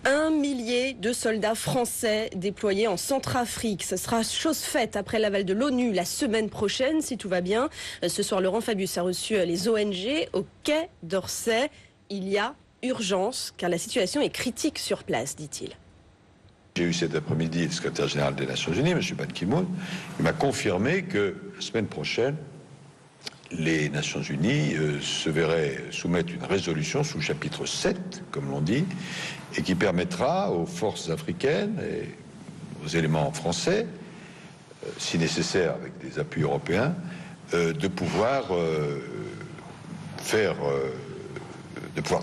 1 millier de soldats français déployés en Centrafrique. Ce sera chose faite après l'aval de l'ONU la semaine prochaine, si tout va bien. Ce soir, Laurent Fabius a reçu les ONG au Quai d'Orsay. Il y a urgence, car la situation est critique sur place, dit-il. J'ai eu cet après-midi le secrétaire général des Nations Unies, M. Ban Ki-moon. Il m'a confirmé que la semaine prochaine, les Nations Unies se verraient soumettre une résolution sous chapitre 7, comme l'on dit, et qui permettra aux forces africaines et aux éléments français, si nécessaire avec des appuis européens, de pouvoir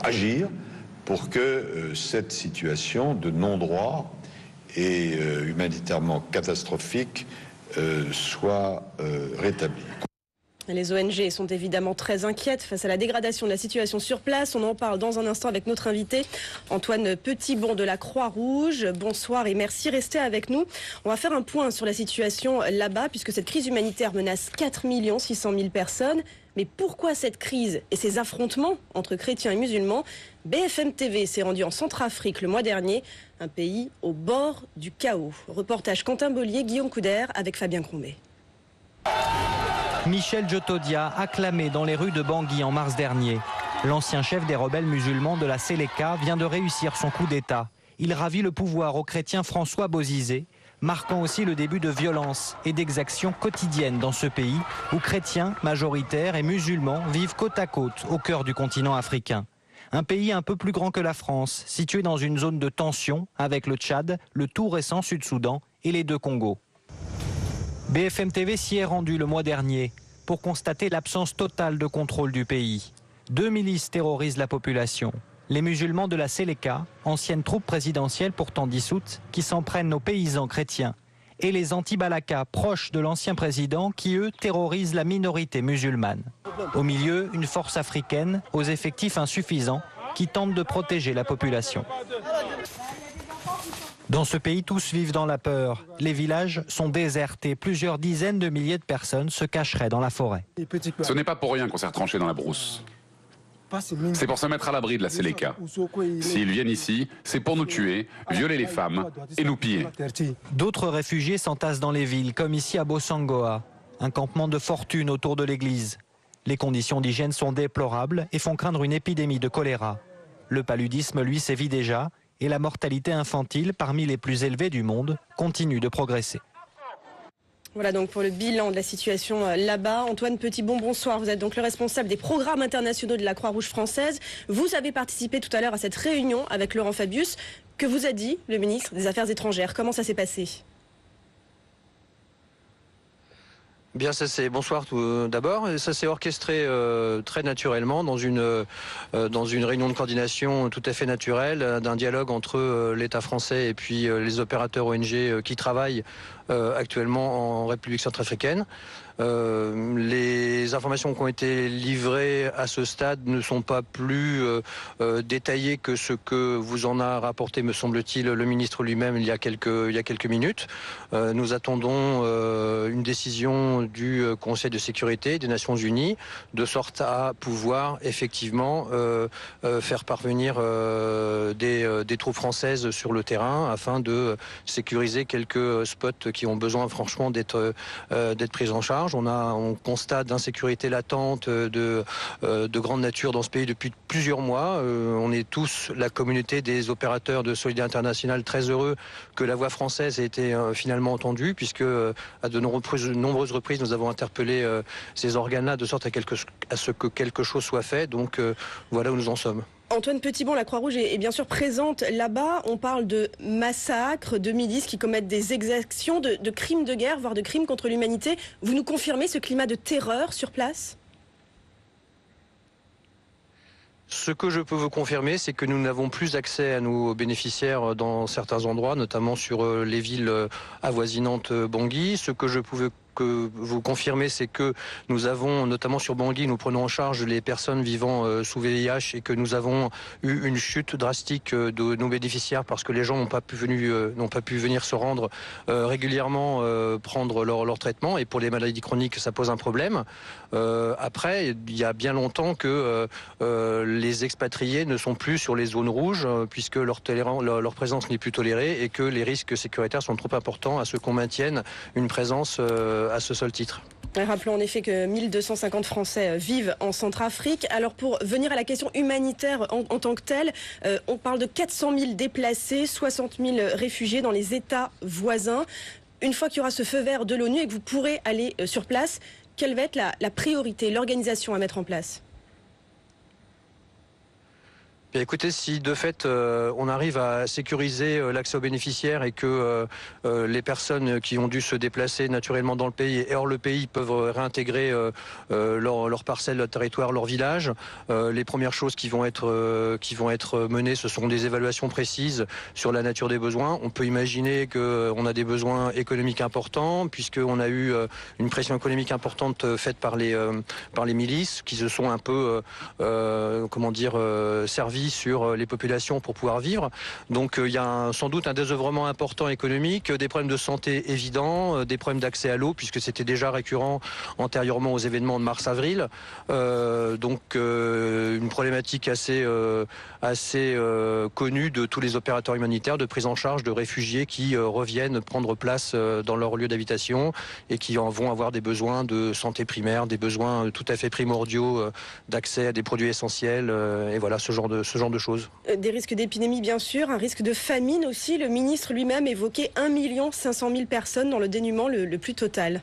agir pour que cette situation de non-droit et humanitairement catastrophique soit rétablie. Les ONG sont évidemment très inquiètes face à la dégradation de la situation sur place. On en parle dans un instant avec notre invité Antoine Petitbon de la Croix-Rouge. Bonsoir et merci, restez avec nous. On va faire un point sur la situation là-bas puisque cette crise humanitaire menace 4 600 000 personnes. Mais pourquoi cette crise et ces affrontements entre chrétiens et musulmans? BFM TV s'est rendu en Centrafrique le mois dernier, un pays au bord du chaos. Reportage Quentin Bollier, Guillaume Couder avec Fabien Crombé. Michel Djotodia, acclamé dans les rues de Bangui en mars dernier. L'ancien chef des rebelles musulmans de la Seleka vient de réussir son coup d'État. Il ravit le pouvoir au chrétien François Bozizé, marquant aussi le début de violences et d'exactions quotidiennes dans ce pays où chrétiens, majoritaires et musulmans vivent côte à côte au cœur du continent africain. Un pays un peu plus grand que la France, situé dans une zone de tension avec le Tchad, le tout récent Sud-Soudan et les deux Congos. BFM TV s'y est rendu le mois dernier pour constater l'absence totale de contrôle du pays. 2 milices terrorisent la population. Les musulmans de la Seleka, ancienne troupe présidentielle pourtant dissoute, qui s'en prennent aux paysans chrétiens. Et les anti-Balaka, proches de l'ancien président, qui eux terrorisent la minorité musulmane. Au milieu, une force africaine, aux effectifs insuffisants, qui tente de protéger la population. Dans ce pays, tous vivent dans la peur. Les villages sont désertés. Plusieurs dizaines de milliers de personnes se cacheraient dans la forêt. Ce n'est pas pour rien qu'on s'est retranché dans la brousse. C'est pour se mettre à l'abri de la Seleka. S'ils viennent ici, c'est pour nous tuer, violer les femmes et nous piller. D'autres réfugiés s'entassent dans les villes, comme ici à Bosangoa, un campement de fortune autour de l'église. Les conditions d'hygiène sont déplorables et font craindre une épidémie de choléra. Le paludisme, lui, sévit déjà. Et la mortalité infantile, parmi les plus élevées du monde, continue de progresser. Voilà donc pour le bilan de la situation là-bas. Antoine Petitbon, bonsoir. Vous êtes donc le responsable des programmes internationaux de la Croix-Rouge française. Vous avez participé tout à l'heure à cette réunion avec Laurent Fabius. Que vous a dit le ministre des Affaires étrangères? Comment ça s'est passé? Bien, bonsoir tout d'abord. Ça s'est orchestré très naturellement dans une réunion de coordination tout à fait naturelle, d'un dialogue entre l'État français et puis les opérateurs ONG qui travaillent actuellement en République centrafricaine. Les informations qui ont été livrées à ce stade ne sont pas plus détaillées que ce que vous en a rapporté, me semble-t-il, le ministre lui-même il y a quelques minutes. Nous attendons une décision du Conseil de sécurité des Nations Unies, de sorte à pouvoir effectivement faire parvenir des troupes françaises sur le terrain afin de sécuriser quelques spots qui ont besoin franchement d'être pris en charge. On constate d'insécurité latente de grande nature dans ce pays depuis plusieurs mois. On est tous, la communauté des opérateurs de solidarité internationale, très heureux que la voix française ait été finalement entendue, puisque à de nombreuses reprises nous avons interpellé ces organes-là de sorte à ce que quelque chose soit fait. Donc voilà où nous en sommes. Antoine Petitbon, la Croix-Rouge est bien sûr présente là-bas. On parle de massacres, de milices qui commettent des exactions, de crimes de guerre, voire de crimes contre l'humanité. Vous nous confirmez ce climat de terreur sur place ? Ce que je peux vous confirmer, c'est que nous n'avons plus accès à nos bénéficiaires dans certains endroits, notamment sur les villes avoisinantes Bangui. Ce que je pouvais vous confirmer, c'est que nous avons, notamment sur Bangui, nous prenons en charge les personnes vivant sous VIH et que nous avons eu une chute drastique de nos bénéficiaires parce que les gens n'ont pas pu venir se rendre régulièrement prendre leur traitement, et pour les maladies chroniques, ça pose un problème. Après, il y a bien longtemps que les expatriés ne sont plus sur les zones rouges puisque leur présence n'est plus tolérée et que les risques sécuritaires sont trop importants à ce qu'on maintienne une présence à ce seul titre. Rappelons en effet que 1250 Français vivent en Centrafrique. Alors pour venir à la question humanitaire en tant que telle, on parle de 400 000 déplacés, 60 000 réfugiés dans les États voisins. Une fois qu'il y aura ce feu vert de l'ONU et que vous pourrez aller sur place, quelle va être la priorité, l'organisation à mettre en place ? Bien, écoutez, si de fait on arrive à sécuriser l'accès aux bénéficiaires et que les personnes qui ont dû se déplacer naturellement dans le pays et hors le pays peuvent réintégrer leur parcelle, leur territoire, leur village, les premières choses qui vont être menées, ce sont des évaluations précises sur la nature des besoins. On peut imaginer qu'on a des besoins économiques importants puisqu'on a eu une pression économique importante faite par les milices qui se sont un peu servis sur les populations pour pouvoir vivre. Donc il y a sans doute un désœuvrement important économique, des problèmes de santé évidents, des problèmes d'accès à l'eau puisque c'était déjà récurrent antérieurement aux événements de mars-avril. Donc une problématique assez connue de tous les opérateurs humanitaires de prise en charge de réfugiés qui reviennent prendre place dans leur lieu d'habitation et qui vont avoir des besoins de santé primaire, des besoins tout à fait primordiaux d'accès à des produits essentiels et voilà ce genre de choses. Des risques d'épidémie bien sûr, un risque de famine aussi. Le ministre lui-même évoquait 1 500 000 personnes dans le dénuement le plus total.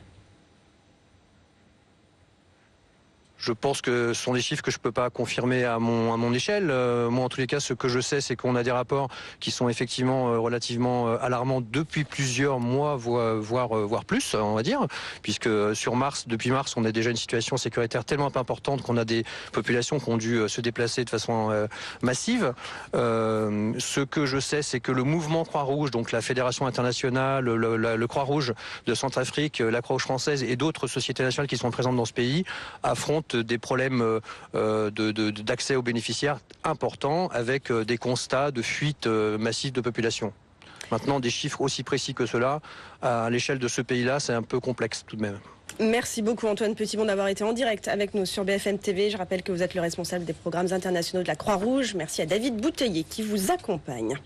Je pense que ce sont des chiffres que je ne peux pas confirmer à mon échelle. Moi, en tous les cas, ce que je sais, c'est qu'on a des rapports qui sont effectivement relativement alarmants depuis plusieurs mois, voire plus, on va dire, puisque depuis mars, on a déjà une situation sécuritaire tellement importante qu'on a des populations qui ont dû se déplacer de façon massive. Ce que je sais, c'est que le mouvement Croix-Rouge, donc la Fédération internationale, le Croix-Rouge de Centrafrique, la Croix-Rouge française et d'autres sociétés nationales qui sont présentes dans ce pays affrontent des problèmes d'accès aux bénéficiaires importants avec des constats de fuite massive de population. Maintenant, des chiffres aussi précis que cela, à l'échelle de ce pays-là, c'est un peu complexe tout de même. Merci beaucoup Antoine Petitbon d'avoir été en direct avec nous sur BFM TV. Je rappelle que vous êtes le responsable des programmes internationaux de la Croix-Rouge. Merci à David Bouteiller qui vous accompagne.